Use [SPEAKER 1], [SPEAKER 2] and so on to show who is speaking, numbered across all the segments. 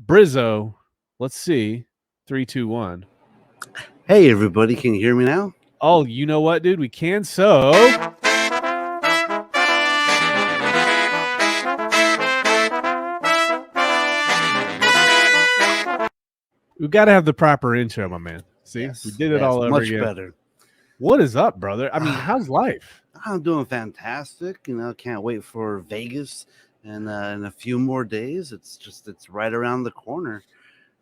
[SPEAKER 1] Brizzo. Let's see. 3, 2, 1.
[SPEAKER 2] Hey, everybody. Can you hear me now?
[SPEAKER 1] Oh, you know what, dude? We can. So we've got to have the proper intro, my man. See,
[SPEAKER 2] Yes,
[SPEAKER 1] we did it all over
[SPEAKER 2] much
[SPEAKER 1] again.
[SPEAKER 2] better.
[SPEAKER 1] What is up, brother? I mean, how's life?
[SPEAKER 2] I'm doing fantastic. Can't wait for Vegas and in a few more days. It's right around the corner.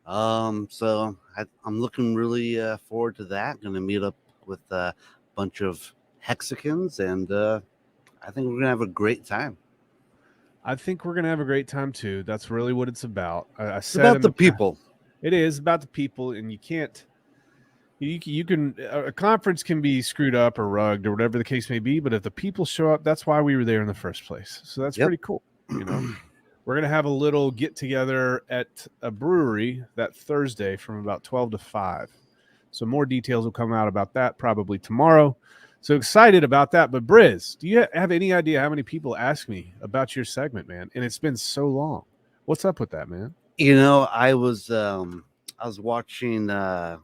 [SPEAKER 2] So I'm looking really forward to that. Going to meet up with a bunch of Hexicans, and I think we're going to have a great time.
[SPEAKER 1] I think we're gonna have a great time too. That's really what it's about.
[SPEAKER 2] It's about the people.
[SPEAKER 1] It is about the people, and you can't. You can a conference can be screwed up or rugged or whatever the case may be, but if the people show up, that's why we were there in the first place. So that's pretty cool. You know, we're gonna have a little get together at a brewery that Thursday from about 12 to 5. So more details will come out about that probably tomorrow. So excited about that. But Briz, do you have any idea how many people ask me about your segment, man? And it's been so long. What's up with that, man?
[SPEAKER 2] I was watching what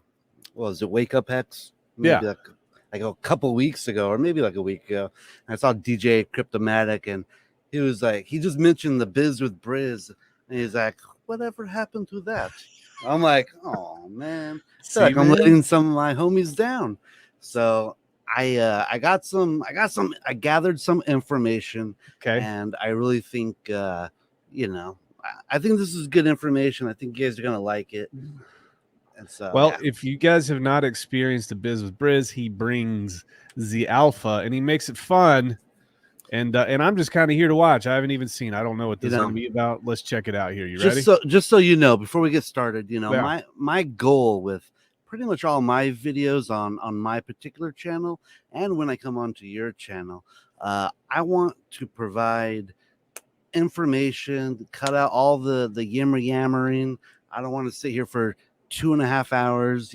[SPEAKER 2] was it, Wake Up Hex? Maybe like a couple weeks ago, or maybe like a week ago. And I saw DJ Cryptomatic, and he was like, he just mentioned the Biz with Briz, and he's like, whatever happened to that? I'm like, oh man, like I'm letting some of my homies down. So I gathered some information, and I really think I think this is good information. I think you guys are gonna like it. And so,
[SPEAKER 1] if you guys have not experienced the Biz with Briz, he brings the alpha and he makes it fun. And I'm just kind of here to watch. I haven't even seen. I don't know what this is going to be about. Let's check it out here. You ready?
[SPEAKER 2] Just so you know, before we get started, my goal with pretty much all my videos on my particular channel, and when I come onto your channel, I want to provide information, cut out all the yammering. I don't want to sit here for 2.5 hours,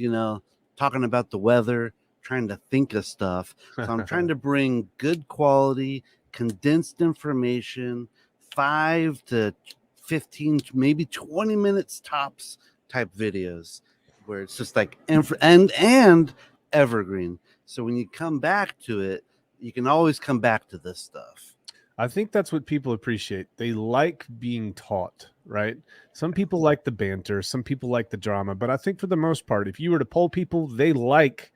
[SPEAKER 2] talking about the weather, trying to think of stuff. So I'm trying to bring good quality, condensed information, 5 to 15, maybe 20 minutes tops type videos, where it's just like and evergreen. So when you come back to it, you can always come back to this stuff.
[SPEAKER 1] I think that's what people appreciate. They like being taught, right? Some people like the banter, some people like the drama, but I think for the most part, if you were to poll people, they like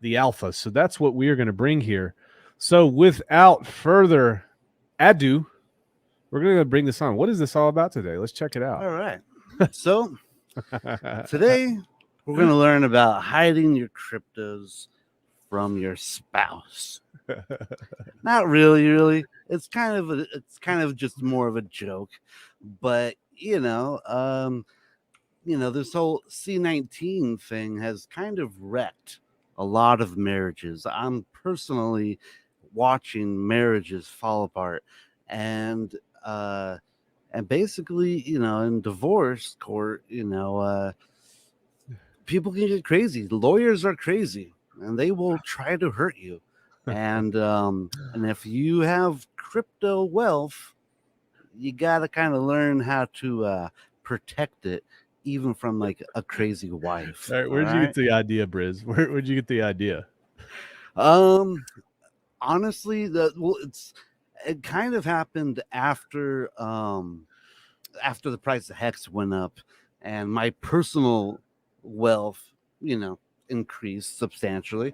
[SPEAKER 1] the alpha. So that's what we are going to bring here. So without further ado, we're going to bring this on. What is this all about today? Let's check it out.
[SPEAKER 2] All right. So today we're going to learn about hiding your cryptos from your spouse. Not really. It's kind of just more of a joke, but this whole C19 thing has kind of wrecked a lot of marriages. I'm personally watching marriages fall apart, and basically, in divorce court, people can get crazy. Lawyers are crazy, and they will try to hurt you. And if you have crypto wealth, you gotta kind of learn how to protect it, even from like a crazy wife.
[SPEAKER 1] All right, where'd you get the idea, Briz? Where'd you get the idea?
[SPEAKER 2] Honestly, it kind of happened after the price of Hex went up, and my personal wealth, increased substantially,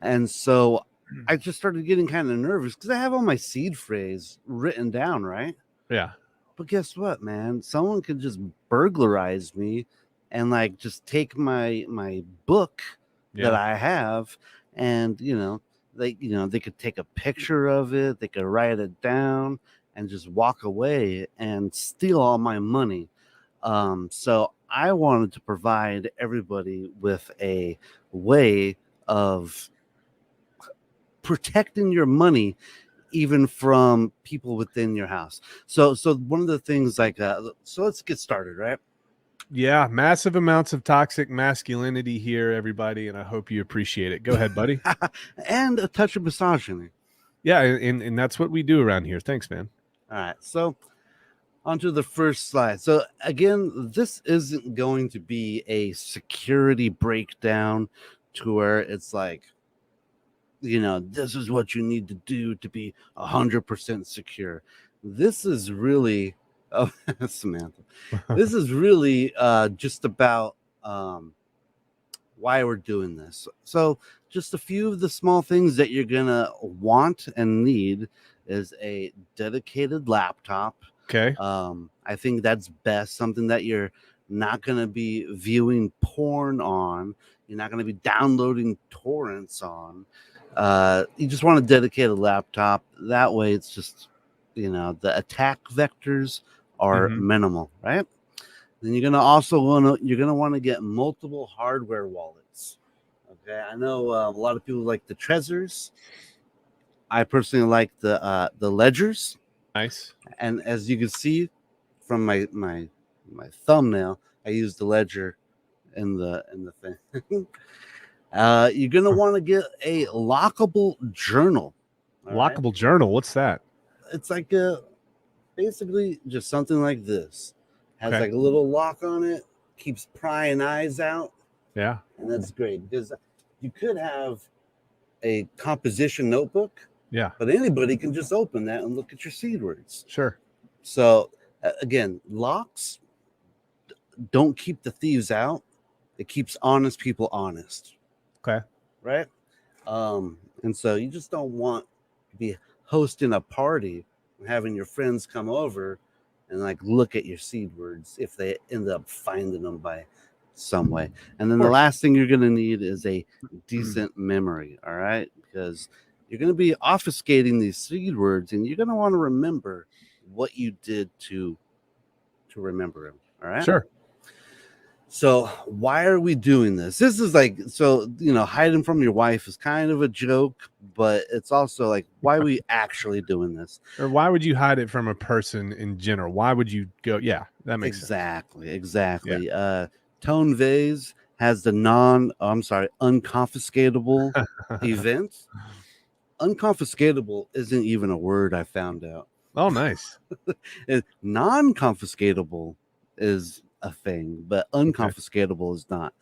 [SPEAKER 2] and so I just started getting kind of nervous because I have all my seed phrase written down, right?
[SPEAKER 1] Yeah.
[SPEAKER 2] But guess what, man? Someone could just burglarize me and like just take my book that I have, and they could take a picture of it, they could write it down and just walk away and steal all my money. So I wanted to provide everybody with a way of protecting your money, even from people within your house. So one of the things so let's get started, right?
[SPEAKER 1] Yeah, massive amounts of toxic masculinity here, everybody, and I hope you appreciate it. Go ahead, buddy.
[SPEAKER 2] And a touch of misogyny.
[SPEAKER 1] Yeah, and that's what we do around here. Thanks, man.
[SPEAKER 2] All right. So onto the first slide. So again, this isn't going to be a security breakdown to where it's like, this is what you need to do to be 100% secure. This is really, oh, Samantha, this is really just about why we're doing this. So just a few of the small things that you're gonna want and need is a dedicated laptop.
[SPEAKER 1] Okay.
[SPEAKER 2] I think that's best, something that you're not gonna be viewing porn on, you're not gonna be downloading torrents on. You just want a dedicated laptop. That way it's just, the attack vectors are minimal, right? Then you're gonna want to get multiple hardware wallets. Okay, I know a lot of people like the Trezors. I personally like the Ledgers,
[SPEAKER 1] Nice.
[SPEAKER 2] and as you can see from my thumbnail, I use the Ledger in the thing. You're gonna want to get a lockable journal.
[SPEAKER 1] Lockable journal. What's that?
[SPEAKER 2] It's like basically just something like this. Has
[SPEAKER 1] Okay.
[SPEAKER 2] like a little lock on it, keeps prying eyes out.
[SPEAKER 1] Yeah.
[SPEAKER 2] And that's great because you could have a composition notebook.
[SPEAKER 1] Yeah.
[SPEAKER 2] But anybody can just open that and look at your seed words.
[SPEAKER 1] Sure.
[SPEAKER 2] So again, locks don't keep the thieves out. It keeps honest people honest.
[SPEAKER 1] Okay.
[SPEAKER 2] Right. And so you just don't want to be hosting a party and having your friends come over and like look at your seed words if they end up finding them by some way. And then the last thing you're going to need is a decent memory. All right. Because you're going to be obfuscating these seed words and you're going to want to remember what you did to remember them. All right.
[SPEAKER 1] Sure.
[SPEAKER 2] So why are we doing this? This is like, so, hiding from your wife is kind of a joke, but it's also like, why are we actually doing this?
[SPEAKER 1] Or why would you hide it from a person in general? Why would you go? Yeah, that makes sense.
[SPEAKER 2] Exactly. Yeah. Tone Vase has the unconfiscatable event. Unconfiscatable isn't even a word, I found out.
[SPEAKER 1] Oh, nice.
[SPEAKER 2] Non-confiscatable is a thing, but unconfiscatable is not.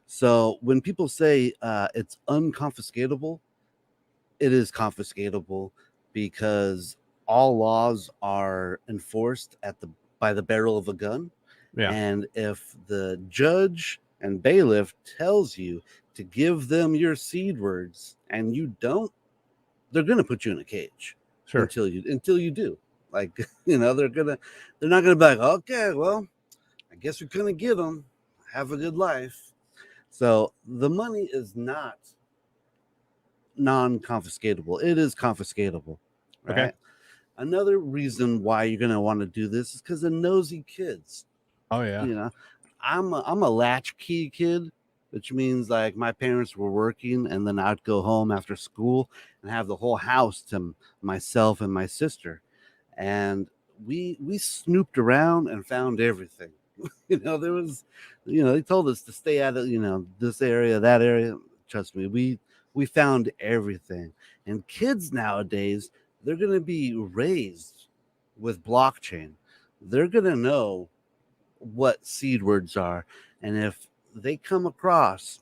[SPEAKER 2] So when people say it's unconfiscatable, it is confiscatable because all laws are enforced by the barrel of a gun.
[SPEAKER 1] Yeah.
[SPEAKER 2] And if the judge and bailiff tells you to give them your seed words and you don't, they're going to put you in a cage.
[SPEAKER 1] Sure.
[SPEAKER 2] Until you do. Like, they're not going to be like, okay, well, I guess we're going to get them. Have a good life. So the money is not non-confiscatable. It is confiscatable. Right?
[SPEAKER 1] Okay.
[SPEAKER 2] Another reason why you're going to want to do this is because of nosy kids.
[SPEAKER 1] Oh yeah.
[SPEAKER 2] I'm a latchkey kid, which means like my parents were working and then I'd go home after school and have the whole house to myself and my sister. And we snooped around and found everything. There was, they told us to stay out of, this area, that area. Trust me, we found everything. And kids nowadays, they're going to be raised with blockchain. They're going to know what seed words are. And if they come across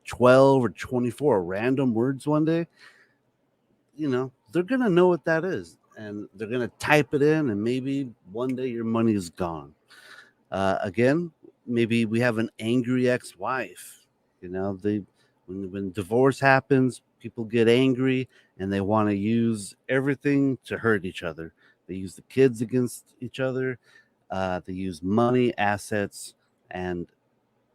[SPEAKER 2] 12 or 24 random words one day, they're going to know what that is. And they're going to type it in, and maybe one day your money is gone. Again, maybe we have an angry ex-wife. When divorce happens, people get angry and they want to use everything to hurt each other. They use the kids against each other. They use money, assets, and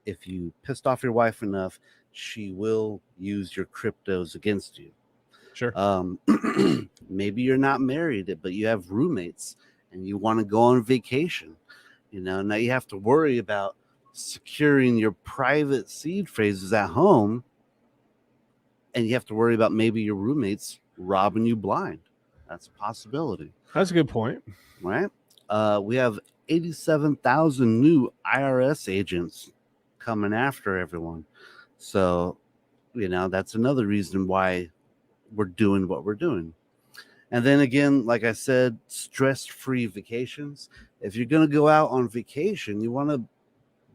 [SPEAKER 2] if you pissed off your wife enough, she will use your cryptos against you.
[SPEAKER 1] Sure.
[SPEAKER 2] Maybe you're not married, but you have roommates and you want to go on vacation. Now you have to worry about securing your private seed phrases at home, and you have to worry about maybe your roommates robbing you blind. That's a possibility.
[SPEAKER 1] That's a good point.
[SPEAKER 2] Right? We have 87,000 new IRS agents coming after everyone. So, that's another reason why we're doing what we're doing. And then again, like I said, stress-free vacations. if you're going to go out on vacation, you want to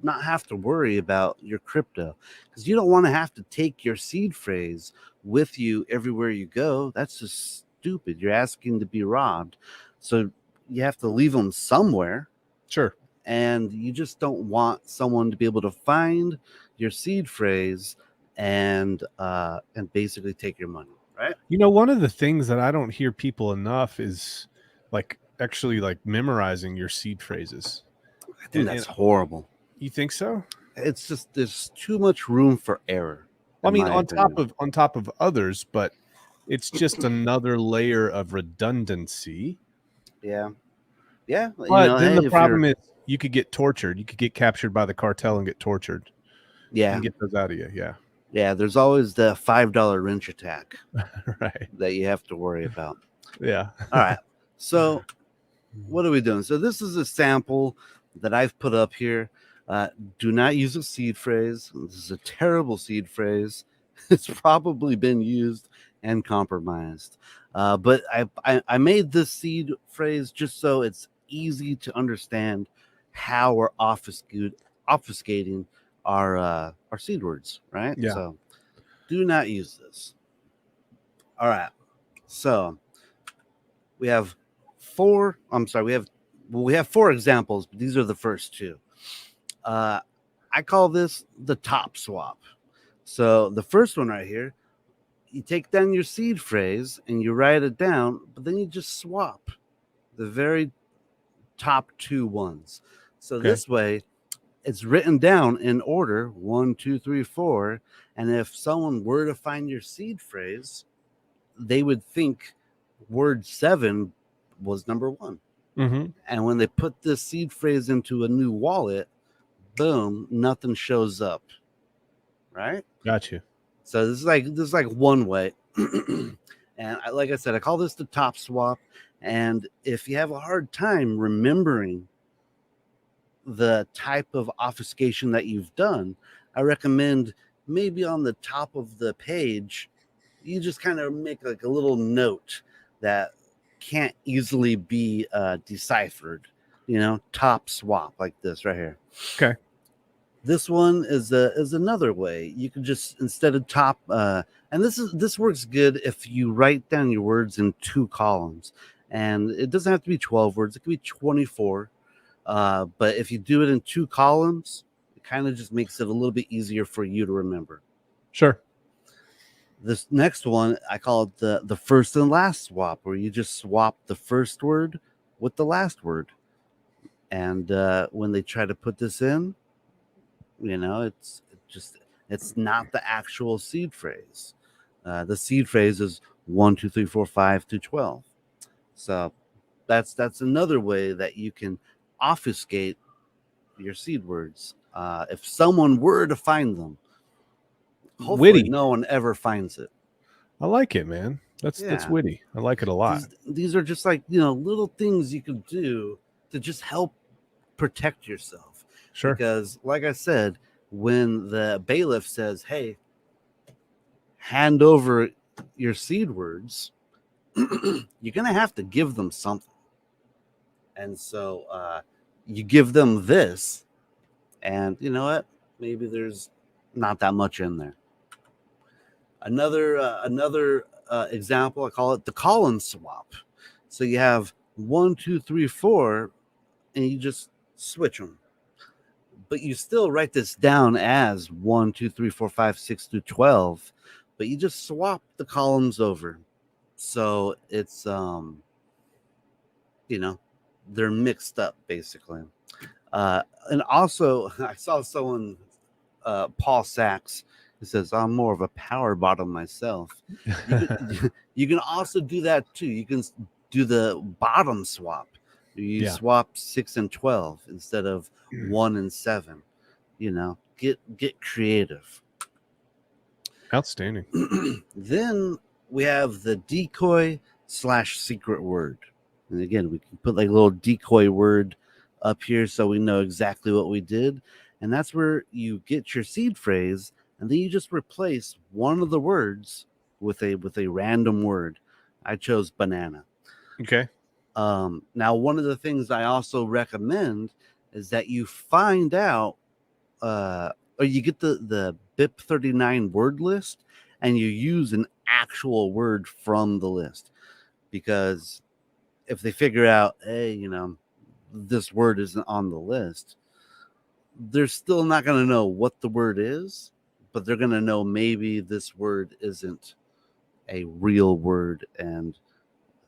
[SPEAKER 2] not have to worry about your crypto, because you don't want to have to take your seed phrase with you everywhere you go. That's just stupid. You're asking to be robbed. So you have to leave them somewhere.
[SPEAKER 1] Sure.
[SPEAKER 2] And you just don't want someone to be able to find your seed phrase and basically take your money, right?
[SPEAKER 1] You know, one of the things that I don't hear people enough is like actually like memorizing your seed phrases.
[SPEAKER 2] I think that's horrible.
[SPEAKER 1] You think so?
[SPEAKER 2] It's just there's too much room for error.
[SPEAKER 1] I mean, on top of others, but it's just another layer of redundancy.
[SPEAKER 2] Yeah. Yeah.
[SPEAKER 1] But then the problem is you could get tortured. You could get captured by the cartel and get tortured.
[SPEAKER 2] Yeah.
[SPEAKER 1] And get those out of you. Yeah.
[SPEAKER 2] Yeah. There's always the $5 wrench attack.
[SPEAKER 1] Right.
[SPEAKER 2] That you have to worry about.
[SPEAKER 1] Yeah.
[SPEAKER 2] All right. So what are we doing? So this is a sample that I've put up here. Do not use a seed phrase. This is a terrible seed phrase. It's probably been used and compromised. But I made this seed phrase just so it's easy to understand how we're obfuscating our seed words, right?
[SPEAKER 1] Yeah.
[SPEAKER 2] So do not use this. All right. So we have four examples, but these are the first two. I call this the top swap. So the first one right here, you take down your seed phrase and you write it down, but then you just swap the very top two ones. So this way it's written down in order 1, 2, 3, 4. And if someone were to find your seed phrase, they would think word 7 was number 1.
[SPEAKER 1] Mm-hmm.
[SPEAKER 2] And when they put this seed phrase into a new wallet, boom, nothing shows up. Right?
[SPEAKER 1] Got you.
[SPEAKER 2] So this is like one way. And like I said, I call this the top swap. And if you have a hard time remembering the type of obfuscation that you've done, I recommend maybe on the top of the page, you just kind of make like a little note that can't easily be deciphered, top swap like this right here.
[SPEAKER 1] Okay.
[SPEAKER 2] This one is another way. You can just, instead of top, and this works good if you write down your words in 2 columns, and it doesn't have to be 12 words. It could be 24. But if you do it in 2 columns, it kind of just makes it a little bit easier for you to remember.
[SPEAKER 1] Sure.
[SPEAKER 2] This next one, I call it the first and last swap, where you just swap the first word with the last word. And when they try to put this in, it's not the actual seed phrase. The seed phrase is 1, 2, 3, 4, 5 to 12. So that's another way that you can obfuscate your seed words. If someone were to find them, hopefully
[SPEAKER 1] witty.
[SPEAKER 2] No one ever finds it.
[SPEAKER 1] I like it, man. That's witty. I like it a lot.
[SPEAKER 2] These are just like, little things you can do to just help protect yourself.
[SPEAKER 1] Sure.
[SPEAKER 2] Because like I said, when the bailiff says, hey, hand over your seed words, you're going to have to give them something. And so you give them this, and you know what? Maybe there's not that much in there. Another example, I call it the column swap. So you have 1, 2, 3, 4, and you just switch them. But you still write this down as 1, 2, 3, 4, 5, 6 through 12, but you just swap the columns over. So it's they're mixed up basically. And also I saw someone, Paul Sachs, who says, I'm more of a power bottom myself. You can also do that too. You can do the bottom swap. You swap 6 and 12 instead of 1 and 7. Get creative.
[SPEAKER 1] Outstanding.
[SPEAKER 2] Then we have the decoy/secret word. And again, we can put like a little decoy word up here so we know exactly what we did. And that's where you get your seed phrase, and then you just replace one of the words with a random word. I chose banana.
[SPEAKER 1] Okay.
[SPEAKER 2] Now, one of the things I also recommend is that you find out, or you get the BIP39 word list, and you use an actual word from the list, because if they figure out, hey, this word isn't on the list, they're still not going to know what the word is, but they're going to know maybe this word isn't a real word, and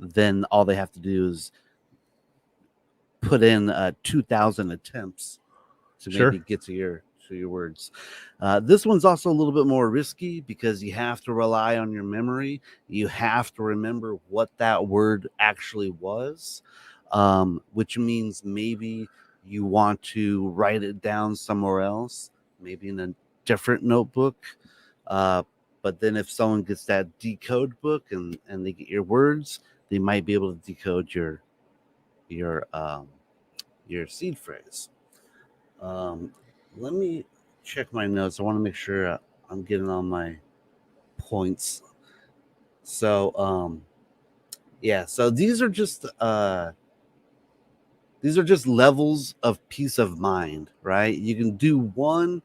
[SPEAKER 2] then all they have to do is put in 2,000 attempts to maybe get to your words. This one's also a little bit more risky because you have to rely on your memory. You have to remember what that word actually was, which means maybe you want to write it down somewhere else, maybe in a different notebook. But then if someone gets that decode book and they get your words, they might be able to decode your seed phrase. Let me check my notes. I want to make sure I'm getting all my points. So, so these are just levels of peace of mind, right? You can do one,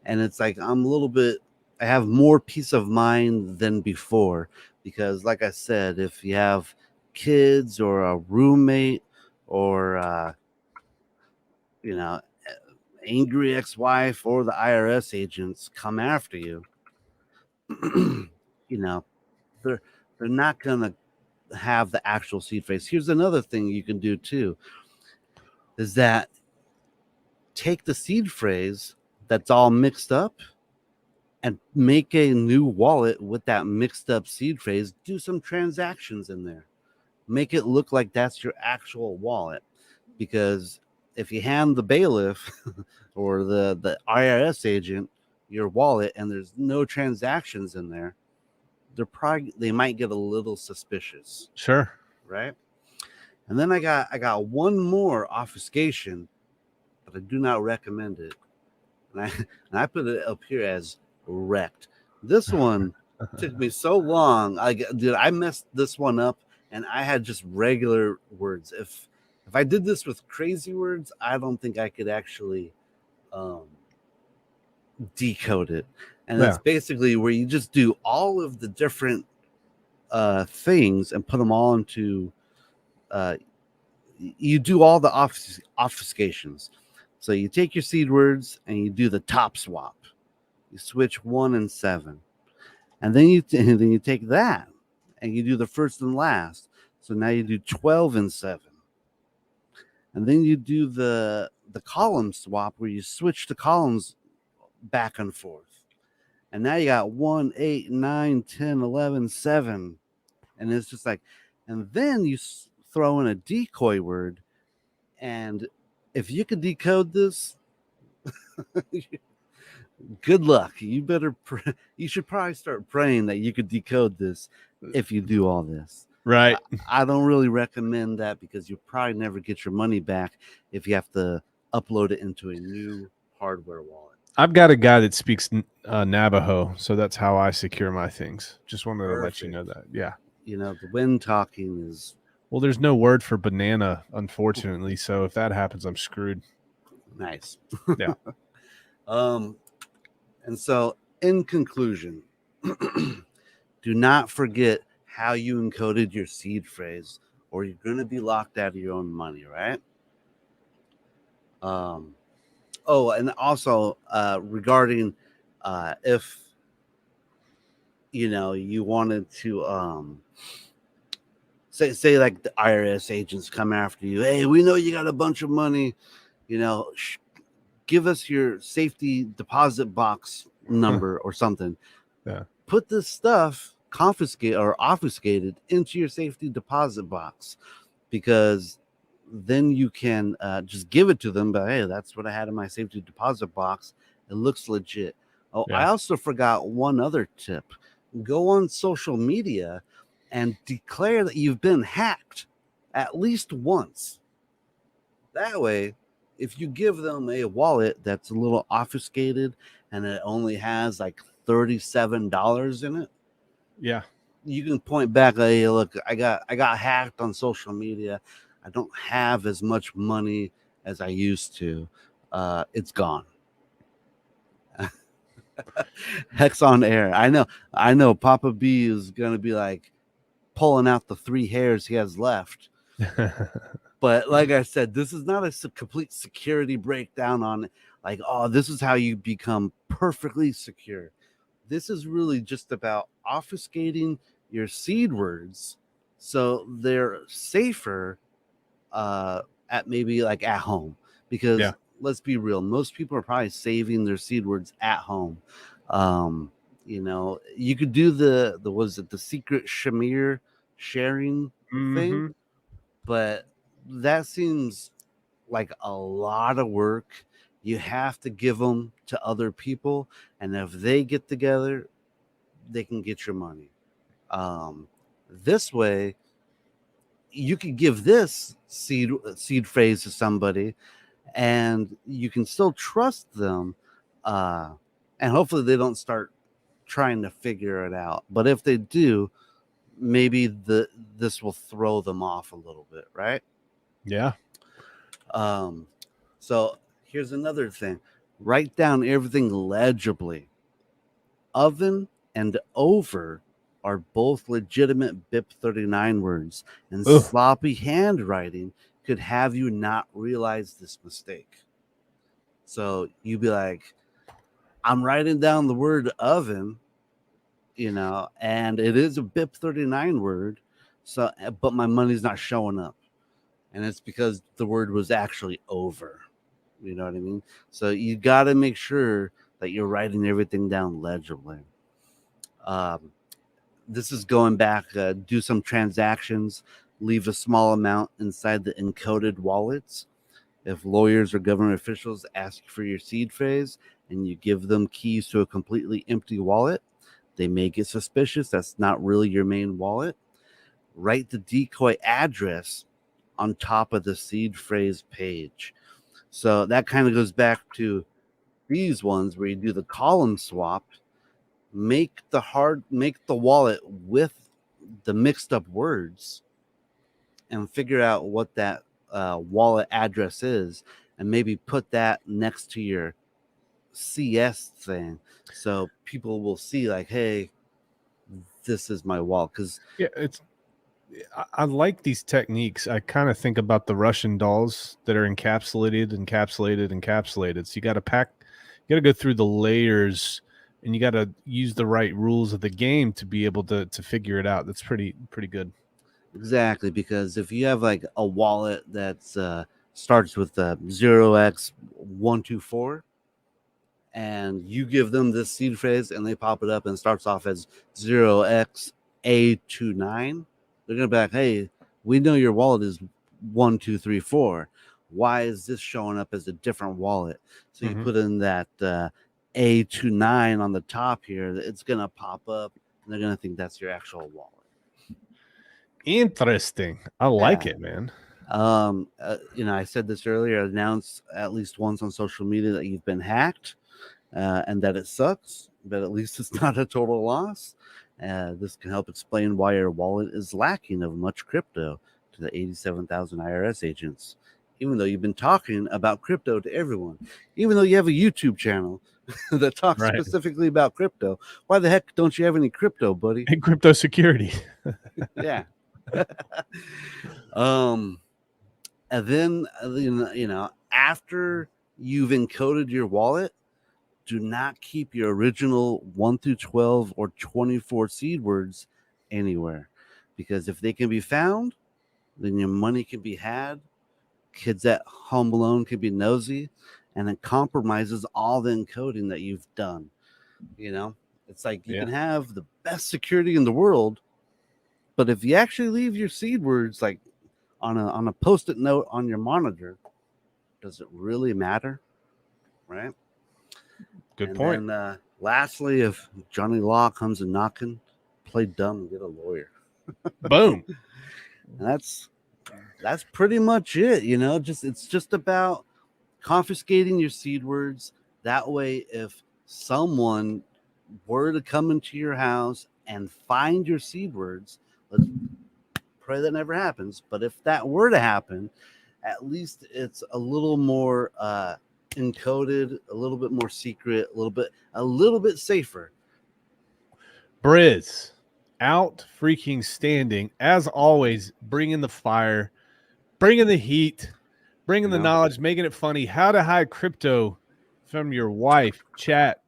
[SPEAKER 2] and it's like I have more peace of mind than before, because, like I said, if you have kids or a roommate or angry ex-wife or the IRS agents come after you, they're not gonna have the actual seed phrase. Here's another thing you can do too, is that take the seed phrase that's all mixed up and make a new wallet with that mixed up seed phrase. Do some transactions in there. Make it look like that's your actual wallet, because if you hand the bailiff or the IRS agent your wallet and there's no transactions in there, they might get a little suspicious.
[SPEAKER 1] Sure.
[SPEAKER 2] Right. And then I got one more obfuscation, but I do not recommend it. And I put it up here as wrecked. This one took me so long. I messed this one up, and I had just regular words. If I did this with crazy words, I don't think I could actually decode it. And it's basically where you just do all of the different things and put them all into you do all the obfuscations. So you take your seed words and you do the top swap. You switch 1 and 7, and then you take that and you do the first and last. So now you do 12 and 7, and then you do the column swap where you switch the columns back and forth. And now you got 1, 8, 9, 10, 11, 7, and it's just like, and then you throw in a decoy word, and if you could decode this, good luck. You should probably start praying that you could decode this if you do all this.
[SPEAKER 1] Right.
[SPEAKER 2] I don't really recommend that, because you'll probably never get your money back if you have to upload it into a new hardware wallet.
[SPEAKER 1] I've got a guy that speaks Navajo, so that's how I secure my things. Just wanted to let you know that. Yeah.
[SPEAKER 2] The wind talking is...
[SPEAKER 1] Well, there's no word for banana, unfortunately. So if that happens, I'm screwed.
[SPEAKER 2] Nice.
[SPEAKER 1] Yeah.
[SPEAKER 2] And so, in conclusion, do not forget how you encoded your seed phrase, or you're going to be locked out of your own money, right? Oh, and also regarding if you wanted to say like the IRS agents come after you, hey, we know you got a bunch of money, give us your safety deposit box number or something.
[SPEAKER 1] Yeah.
[SPEAKER 2] Put this stuff obfuscated into your safety deposit box, because then you can just give it to them. But hey, that's what I had in my safety deposit box. It looks legit. Oh, yeah. I also forgot one other tip. Go on social media and declare that you've been hacked at least once. That way, if you give them a wallet that's a little obfuscated and it only has like $37 in it,
[SPEAKER 1] yeah,
[SPEAKER 2] you can point back, hey, look, I got hacked on social media. I don't have as much money as I used to. It's gone. Hex on air. I know Papa B is gonna be like pulling out the 3 hairs he has left. But like I said, this is not a complete security breakdown on like, oh, this is how you become perfectly secure. This is really just about obfuscating your seed words so they're safer at maybe like at home. Because let's be real, most people are probably saving their seed words at home. You know, you could do the was it the secret Shamir sharing thing, but that seems like a lot of work. You have to give them to other people, and if they get together, they can get your money. This way, you could give this seed phrase to somebody, and you can still trust them, and hopefully they don't start trying to figure it out. But if they do, maybe this will throw them off a little bit, right?
[SPEAKER 1] Yeah.
[SPEAKER 2] So here's another thing. Write down everything legibly. Oven and over are both legitimate BIP 39 words, and sloppy handwriting could have you not realize this mistake. So you'd be like, I'm writing down the word oven, you know, and it is a BIP 39 word, so but my money's not showing up. And it's because the word was actually over. You know what I mean? So you got to make sure that you're writing everything down legibly. This is going back, do some transactions, leave a small amount inside the encoded wallets. If lawyers or government officials ask for your seed phrase and you give them keys to a completely empty wallet, they may get suspicious. That's not really your main wallet. Write the decoy address on top of the seed phrase page. So that kind of goes back to these ones where you do the column swap. Make the wallet with the mixed up words and figure out what that wallet address is, and maybe put that next to your CS thing so people will see like, hey, this is my wallet. Because
[SPEAKER 1] I like these techniques. I kind of think about the Russian dolls that are encapsulated. So you got to go through the layers, and you got to use the right rules of the game to be able to figure it out. That's pretty good.
[SPEAKER 2] Exactly, because if you have like a wallet that's starts with 0x124, and you give them this seed phrase and they pop it up and starts off as 0xA29, they're gonna be like, hey, we know your wallet is 1234. Why is this showing up as a different wallet? So you put in that A29 on the top here, it's gonna pop up and they're gonna think that's your actual wallet.
[SPEAKER 1] Interesting. I like it, man.
[SPEAKER 2] You know, I said this earlier, announce at least once on social media that you've been hacked, and that it sucks, but at least it's not a total loss. This can help explain why your wallet is lacking of much crypto to the 87,000 IRS agents, even though you've been talking about crypto to everyone, even though you have a YouTube channel that talks specifically about crypto. Why the heck don't you have any crypto, buddy?
[SPEAKER 1] And crypto security.
[SPEAKER 2] Yeah. And then you know, after you've encoded your wallet, do not keep your original 1 through 12 or 24 seed words anywhere, because if they can be found, then your money can be had. Kids at home alone can be nosy, and it compromises all the encoding that you've done. You know, it's like you can have the best security in the world, but if you actually leave your seed words like on a post-it note on your monitor, does it really matter? Right?
[SPEAKER 1] Good point.
[SPEAKER 2] And lastly, if Johnny Law comes a knocking, play dumb and get a lawyer.
[SPEAKER 1] Boom.
[SPEAKER 2] And that's pretty much it. You know, it's just about confiscating your seed words. That way, if someone were to come into your house and find your seed words, let's pray that never happens. But if that were to happen, at least it's a little more encoded, a little bit more secret, a little bit safer.
[SPEAKER 1] Briz, out freaking standing as always, bringing the fire, bringing the heat, bringing the knowledge, making it funny. How to hide crypto from your wife. Chat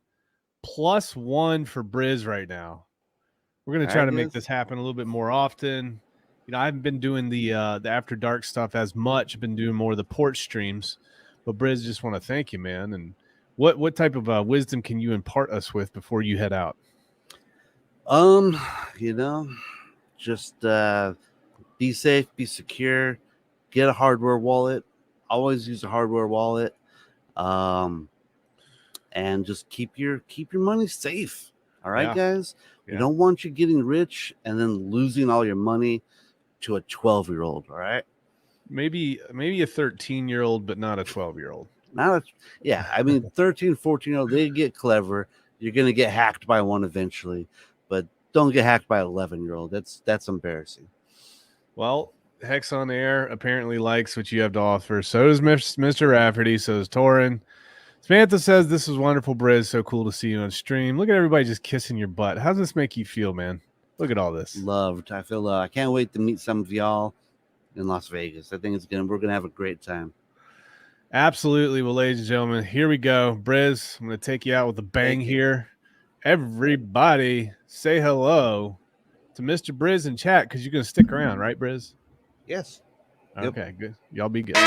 [SPEAKER 1] +1 for Briz right now. We're gonna try to make this happen a little bit more often. You know, I haven't been doing the After Dark stuff as much. I've been doing more of the porch streams. But Briz, just want to thank you, man. And what type of wisdom can you impart us with before you head out?
[SPEAKER 2] You know, just be safe, be secure, get a hardware wallet. Always use a hardware wallet. And just keep your money safe. All right, guys. We don't want you getting rich and then losing all your money to a 12-year-old. All right.
[SPEAKER 1] Maybe a 13-year-old, but not a 12-year-old.
[SPEAKER 2] I mean, 13, 14-year-old, they get clever. You're going to get hacked by one eventually, but don't get hacked by an 11-year-old. That's embarrassing.
[SPEAKER 1] Well, Hex on Air apparently likes what you have to offer. So does Mr. Rafferty. So does Torin. Samantha says, this is wonderful, Briz. So cool to see you on stream. Look at everybody just kissing your butt. How does this make you feel, man? Look at all this.
[SPEAKER 2] Loved. I feel I can't wait to meet some of y'all in Las Vegas. I think we're gonna have a great time.
[SPEAKER 1] Absolutely. Well, ladies and gentlemen, here we go. Briz, I'm gonna take you out with a bang here. Everybody say hello to Mr. Briz in chat because you're gonna stick around, right, Briz?
[SPEAKER 2] Yes.
[SPEAKER 1] Okay, good. Y'all be good.